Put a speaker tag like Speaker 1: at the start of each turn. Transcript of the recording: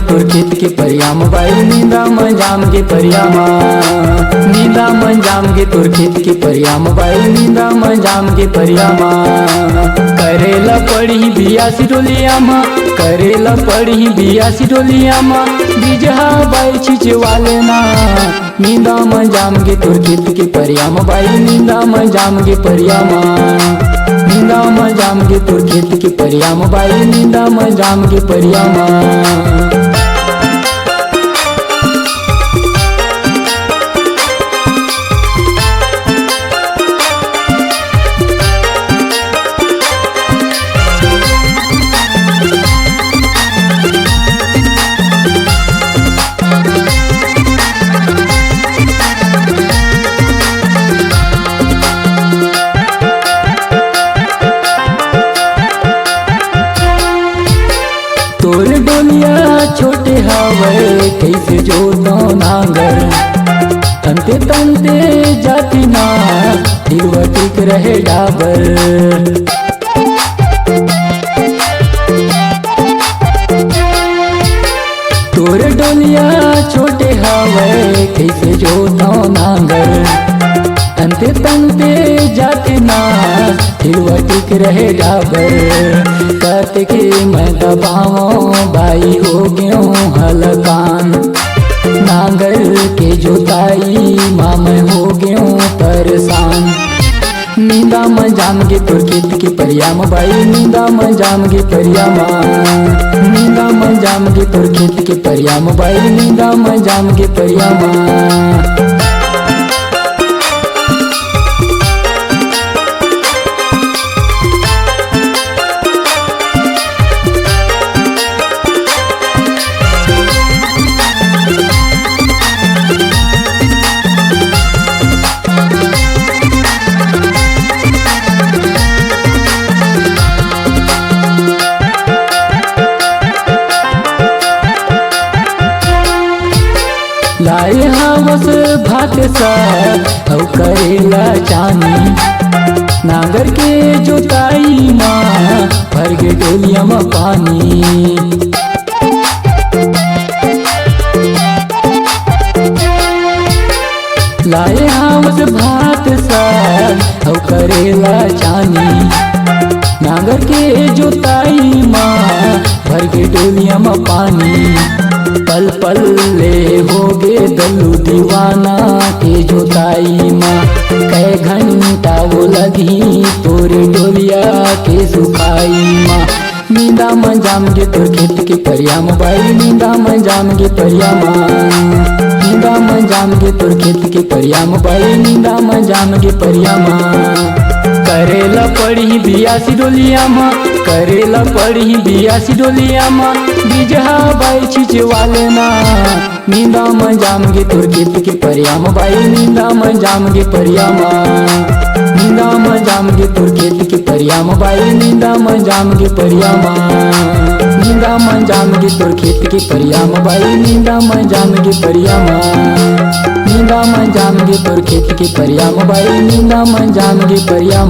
Speaker 1: तोर खेत के परिया मोबाइल नींदा मंजाम गे परिया नींदा मंजाम गे तोर खेत के परिया मोबाइल नींदा मंजाम गे परिया करेला पड़ी बिया सिडोलिया करेला पड़ी बिया सिडोलिया बीजहा बाई छिचे वाले ना नींदा मंजाम गे तोर खेत के परिया मोबाइल नींदा मंजाम गे परिया नींदा मंजाम गे तोर खेत के परिया मोबाइल नींदा मंजाम गे परिया तोर डोलिया छोटे हवे कैसे जोतो नांगर तंते तंते जाती ना दिलवा टिक रहे डाबर तोर डोलिया छोटे हवे कैसे जोतो नांगर तंते तंते जाती ना दिलवा टिक रहे डाबर कत के मैं दबाओ बाई हो गयो हलकान नांगर के जोताई माँ मैं हो गयो परेशान नींदा मंजाम गे तोर खेत के परिया मोबाइल नींदा मंजाम गे परिया नींदा मंजाम गे तोर खेत के परिया मोबाइल नींदा मंजाम गे परिया लाए हावस भात सा औ करेला चानी नांगर के जोताई माँ भर गे डोलिया में पानी लाए हावस भात सा औ करेला चानी नांगर के जोताई माँ भर गे डोलिया में पानी पल पल ले होगे दल्लू दीवाना के जोताई माँ कै घंटा वो लगी तोरे डोलिया के सुखाई माँ नींदा मंजाम गे तोर खेत के परिया मोबाइल नींदा मंजाम गे परिया नींदा मंजाम गे तोर खेत के परिया मोबाइल नींदा मंजाम गे परिया करेला पड़ी बिया सिडोलिया करेला पड़ी बिया सिडोलिया बीजहा बाई छिचे वाले ना नींदा मंजाम गे तोर खेत के परिया मोबाइल नींदा मंजाम गे परिया नींदा मंजाम गे तोर खेत के परिया मोबाइल नींदा मंजाम गे परिया नींदा मंजाम गे तोर खेत के परिया मोबाइल नींदा मंजाम गे परिया नींदा मंजाम गे तोर खेत के परिया मोबाइल नींदा मंजाम गे परिया